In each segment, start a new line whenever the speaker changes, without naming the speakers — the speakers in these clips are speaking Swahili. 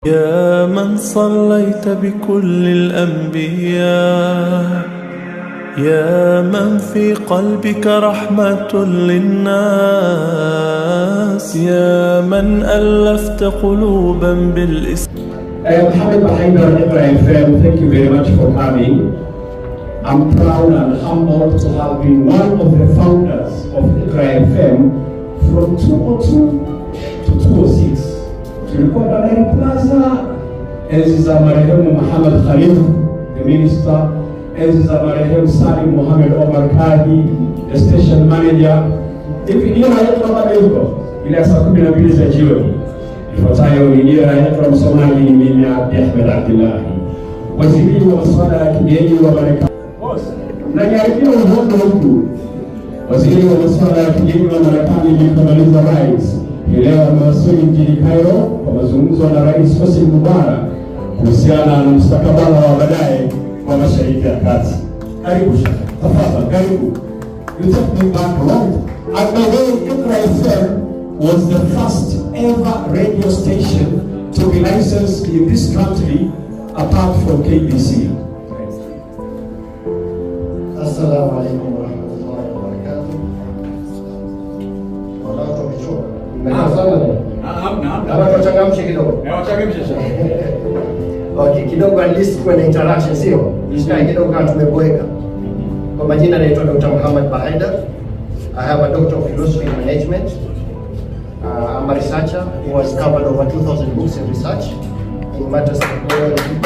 يا من صليت بكل الأنبياء، يا من في قلبك رحمة للناس، يا من ألفت قلوبا بالإسلام.
Mohamed Bahaidar, FM, thank you very much for coming. I'm proud and humbled to have been one of the founders of FM from 202 to 206. Tulikuwa Bahaidar Plaza, enzi za marehemu Mohamed Khalif, the minister, enzi za marehemu Salim Mohamed Omar Kadi, the station manager. Hivi hiyo hayato bado yuko ile saa 12 za jioni. Ifuatayo ni dira yetu msomaji ni mimi Ahmed Abdullah. Waziri wa masuala ya kigeni wa Marekani. Mnaniarifia uhondo huku. Waziri wa masuala ya kigeni wa Marekani Mohamed Rais leo amewasili mjini Cairo kwa mazungumzo na Rais Hosni Mubarak kuhusiana na mustakabali wa baadaye wa Mashariki ya Kati. Karibu sana. Tafadhali karibu. You take me back right. I believe FM was the first ever radio station to be licensed in this country apart from KBC.
Assalamu alaikum warahmatullahi wabarakatuh. Watu wamechoka. Wachangamshe kidogo. Okay, kidogo at least kwa interaction sio? Nisikae kidogo kama tumeboeka. Kwa majina naitwa Dr. Mohamed Bahaidar. I have a Doctor of Philosophy in Management. I'm a researcher who has covered over 2,000 books in research in matters of biology.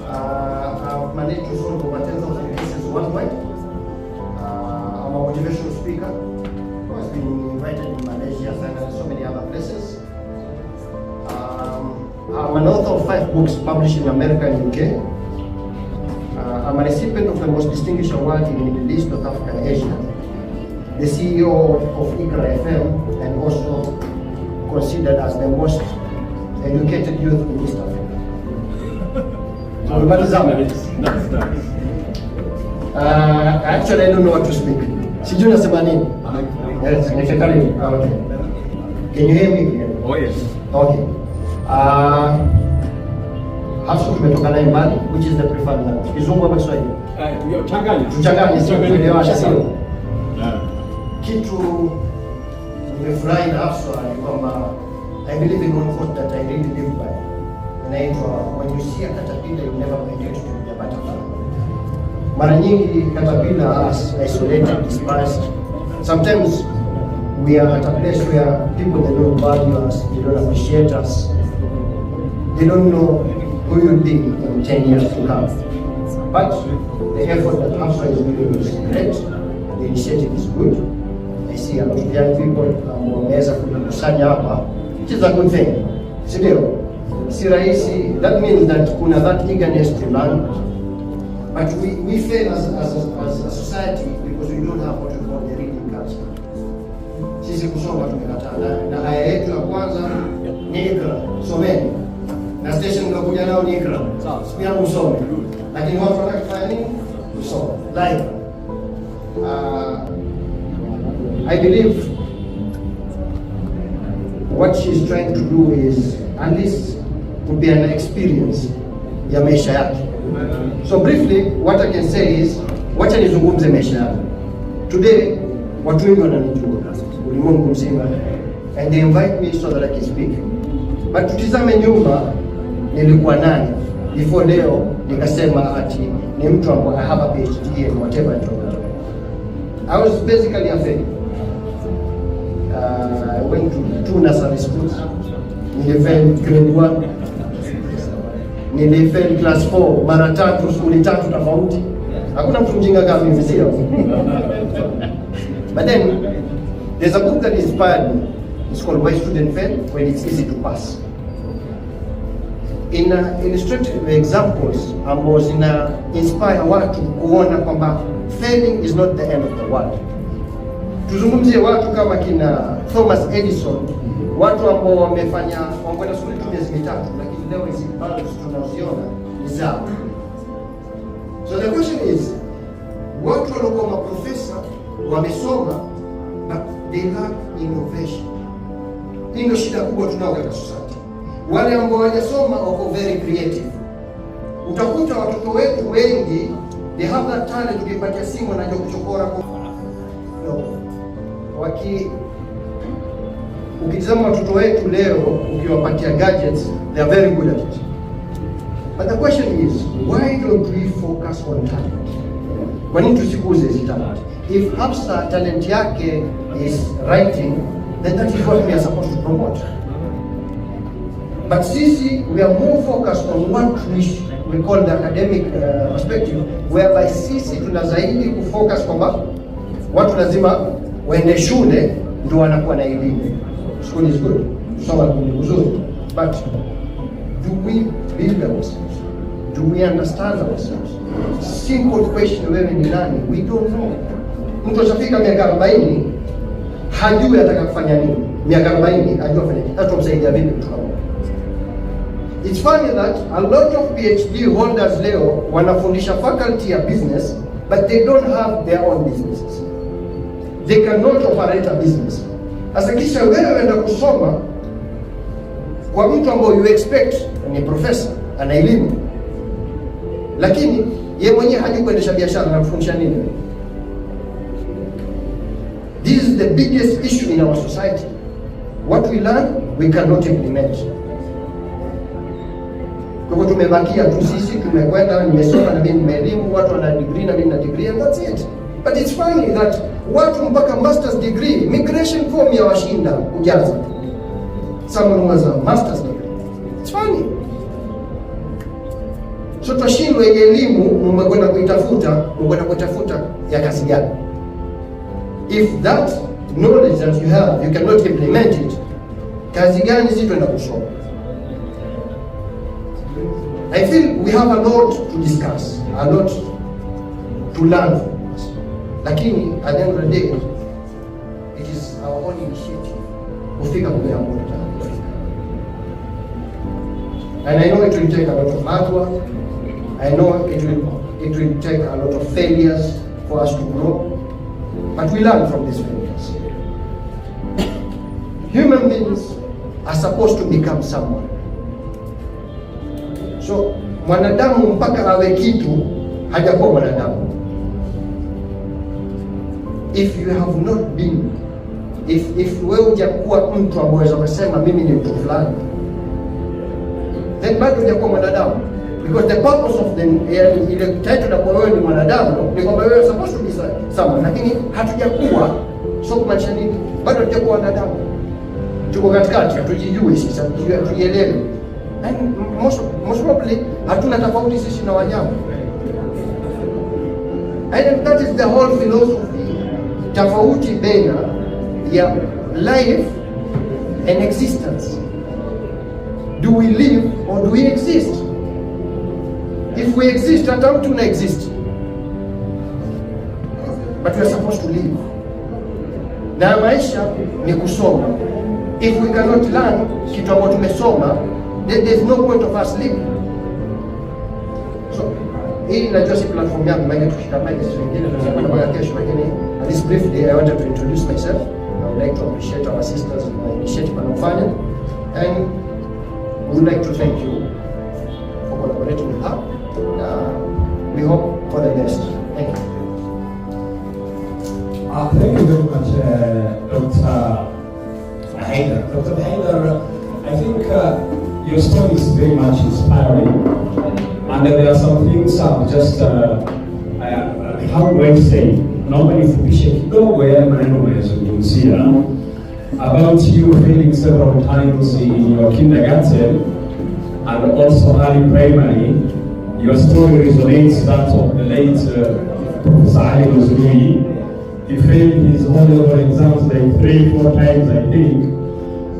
I've managed to solve over 10,000 cases worldwide. I'm a motivational speaker who has been invited in Malaysia, Thailand, and so many other places. I'm an author of 5 books published in America and UK. I'm a recipient of the most distinguished award in the Middle East, North Africa, and Asia. The CEO of ICRA FM and also considered as the most educated youth in East Africa. Actually, I don't know what to speak. Sijui nasema nini? Yes, okay. Can you hear me?
Oh yes.
Okay. Hafsa tumetoka naye mbali, which is the preferred language. Kizungu ama Kiswahili? Tuchanganye, sio kuelewesha sio? Kitu nimefurahi na Hafsa ni kwamba I believe in one quote that I really live by. Inaitwa, when you see a caterpillar you never forget to be a butterfly. Mara nyingi caterpillar are isolated, dispersed. Sometimes we are at a place where people, they don't value us, they don't appreciate us. They don't know who you'll be in 10 years to come. But the effort that Hafsa is doing is great. The initiative is good. I see a lot of young people wameweza kujikusanya hapa, which is a good thing. Sindio? Si rahisi. That means that kuna that eagerness to learn. But we fail as a society because we don't have what we call the reading culture. Sisi kusoma tumekataa. Na haya yetu ya kwanza ni Iqra, someni. Na station ngakuja nao ni Iqra. Pia usome. Lakini watu wanataka kufanya nini? Kusoma. Like I believe what she's trying to do is at least would be an experience ya maisha yake. So briefly, what I can say is, wacha nizungumze maisha yake. Today, watu wengi wananijua ulimwengu mzima, and they invite me so that I can speak. But tutizame nyuma, nilikuwa nani before leo nikasema ati ni mtu ambaye I have a PhD and whatever I do. I was basically a failure. I went to 2 nursery schools. Nilifail grade 1. Nilifail class 4 mara 3, skuli 3 tofauti. Hakuna mtu mjinga kama mimi sio. But then there's a book that inspired me. It's called Why Students Fail When It's Easy to Pass. In illustrative examples, ambao zina inspire watu kuona kwamba failing is not the end of the world. Tuzungumzie watu kama kina Thomas Edison, watu ambao wamekwenda shule tu miezi mitatu, lakini leo hizi bulbs tunaziona ni zao. So the question is, watu waliokuwa maprofesa wamesoma but they lack innovation. Hii ndio shida kubwa tunao katika society. Wale ambao hawajasoma wako very creative. Utakuta watoto wetu wengi they have that talent, ukipatia simu na ndio kuchokora kwa no. Ukitazama watoto wetu leo ukiwapatia gadgets, they are very good at it. But the question is, why don't we focus on talent? Kwa nini tusikuze hizi talent? If Hafsa talent yake is writing, then that is what we are supposed to promote. But sisi, we are more focused on what we call the academic perspective, whereby sisi tuna zaidi kufocus kwamba watu lazima waende shule ndio wanakuwa na elimu. School is good, kusoma ni uzuri, but do we build ourselves? Do we understand ourselves? Simple question, wewe ni nani? We don't know. Mtu ashafika miaka 40 hajui ataka kufanya nini. Miaka 40 hajui afanye nini. Hata tumsaidia vipi mtu kama? It's funny that a lot of PhD holders leo wanafundisha faculty ya business, but they don't have their own businesses. They cannot operate a business. Asa kisha wewe uenda kusoma kwa mtu ambaye you expect ni professor, ana elimu, lakini yeye mwenyewe hajui kuendesha biashara na kufundisha nini? This is the biggest issue in our society. What we learn, we cannot implement. Kwa hivyo tumebakia tu sisi, tumekwenda, nimesoma na mimi nimeelimu, watu wana degree na mimi na degree, and that's it. But it's funny that watu mpaka master's degree, migration form ya washinda kujaza. Someone was a master's degree. It's funny. So twashindwa yenye elimu, mmekwenda kuitafuta ya kazi gani? If that knowledge that you have, you cannot implement it, kazi gani sisi tuenda kusoma? I feel we have a lot to discuss, a lot to learn from this. Lakini at the end of the day, it is our own initiative kufika kule ambapo tunataka. And I know it will take a lot of hard work. I know it will take a lot of failures for us to grow. But we learn from these failures. Human beings are supposed to become someone. So mwanadamu mpaka awe kitu hajakuwa mwanadamu. If you have not been, if wewe hujakuwa mtu ambaye unaweza kusema mimi ni mtu fulani, then bado hujakuwa mwanadamu. Because the purpose of the ile title ya wewe ni mwanadamu ni kwamba wewe supposed to be someone, lakini hatujakuwa. So kumaanisha nini? Bado hatujakuwa wanadamu. Tuko katikati, hatujijui sisi, hatujielewi. And most probably hatuna tofauti sisi na wanyama. And that is the whole philosophy. Tofauti baina ya life and existence. Do we live or do we exist? If we exist, hata mtu na exist. But we are supposed to live. Na maisha ni kusoma. If we cannot learn kitu ambacho tumesoma, then there is no point of us living. So, hii najua si platform yangu, maana tukishikamana sisi wengine tunaweza kwenda kesho, lakini at this briefly I wanted to introduce myself. I would like to appreciate our sisters and my initiative wanafanya, and we would like to thank you for collaborating with her. We hope for the best. Thank you.
Thank you very much, Dr. Bahaidar. Dr. Bahaidar, I think your story is very much inspiring, and there are some things just how do I say, normally fupishe kidogo ya maneno umezungumzia about you failing several times in your kindergarten and also early primary. Your story resonates that of the late Professor Ali Muzrui. He failed his O-level exams like 3-4 times, I think.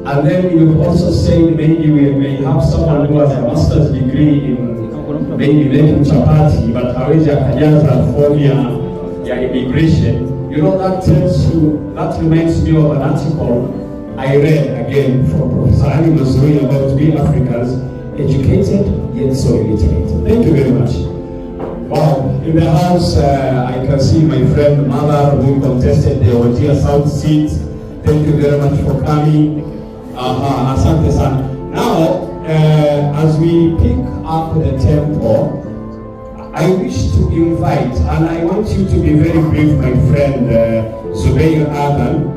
And then you've also said maybe we may have someone who has a master's degree in maybe making chapati, but hawezi akajaza form ya immigration. You know, that reminds me of an article I read again from Professor Ali Muzrui about we Africans, educated yet so illiterate. Thank you very much. Wow, in the house I can see my friend Mother who contested the Wajir South seat. Thank you very much for coming. Asante sana. Now, as we pick up the tempo, I wish to invite, and I want you to be very brief, my friend Zubair Adam,